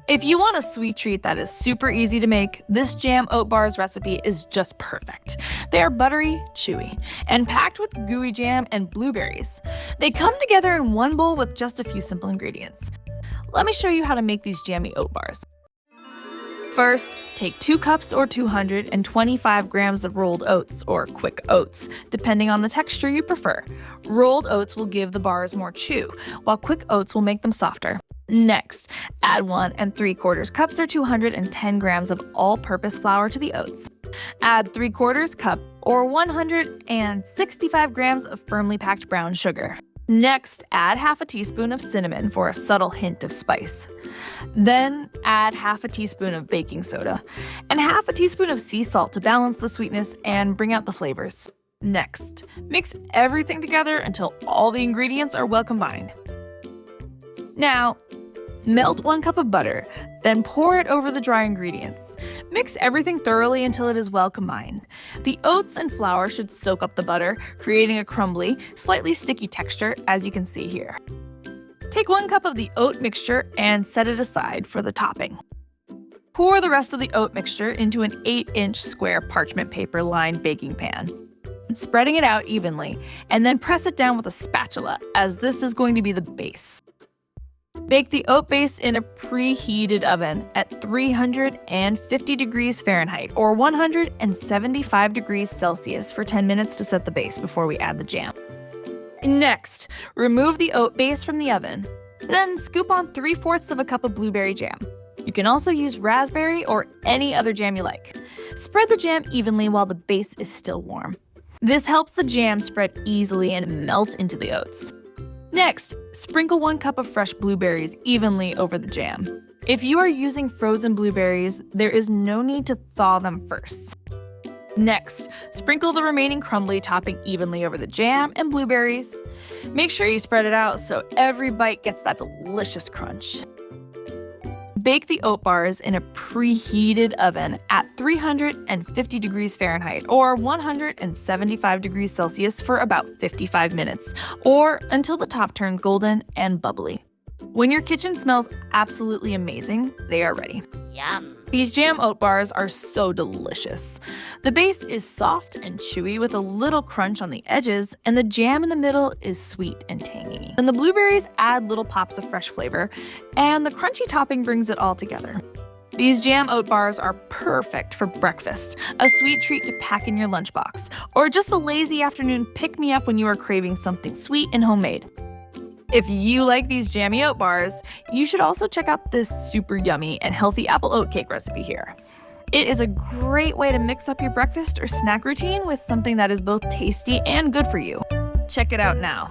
If you want a sweet treat that is super easy to make, this jam oat bars recipe is just perfect. They are buttery, chewy, and packed with gooey jam and blueberries. They come together in one bowl with just a few simple ingredients. Let me show you how to make these jammy oat bars. First, take 2 cups or 225 grams of rolled oats or quick oats, depending on the texture you prefer. Rolled oats will give the bars more chew, while quick oats will make them softer. Next, add 1 3/4 cups or 210 grams of all-purpose flour to the oats. Add 3/4 cup or 165 grams of firmly packed brown sugar. Next, add half a teaspoon of cinnamon for a subtle hint of spice. Then add half a teaspoon of baking soda and half a teaspoon of sea salt to balance the sweetness and bring out the flavors. Next, mix everything together until all the ingredients are well combined. Now, melt 1 cup of butter, then pour it over the dry ingredients. Mix everything thoroughly until it is well combined. The oats and flour should soak up the butter, creating a crumbly, slightly sticky texture, as you can see here. Take 1 cup of the oat mixture and set it aside for the topping. Pour the rest of the oat mixture into an 8-inch square parchment paper lined baking pan, spreading it out evenly, and then press it down with a spatula, as this is going to be the base. Bake the oat base in a preheated oven at 350 degrees Fahrenheit or 175 degrees Celsius for 10 minutes to set the base before we add the jam. Next, remove the oat base from the oven. Then scoop on 3/4 cup of blueberry jam. You can also use raspberry or any other jam you like. Spread the jam evenly while the base is still warm. This helps the jam spread easily and melt into the oats. Next, sprinkle 1 cup of fresh blueberries evenly over the jam. If you are using frozen blueberries, there is no need to thaw them first. Next, sprinkle the remaining crumbly topping evenly over the jam and blueberries. Make sure you spread it out so every bite gets that delicious crunch. Bake the oat bars in a preheated oven at 350 degrees Fahrenheit or 175 degrees Celsius for about 55 minutes, or until the top turns golden and bubbly. When your kitchen smells absolutely amazing, they are ready. Yum. These jam oat bars are so delicious. The base is soft and chewy with a little crunch on the edges, and the jam in the middle is sweet and tangy. And the blueberries add little pops of fresh flavor, and the crunchy topping brings it all together. These jam oat bars are perfect for breakfast, a sweet treat to pack in your lunchbox, or just a lazy afternoon pick-me-up when you are craving something sweet and homemade. If you like these jammy oat bars, you should also check out this super yummy and healthy apple oat cake recipe here. It is a great way to mix up your breakfast or snack routine with something that is both tasty and good for you. Check it out now.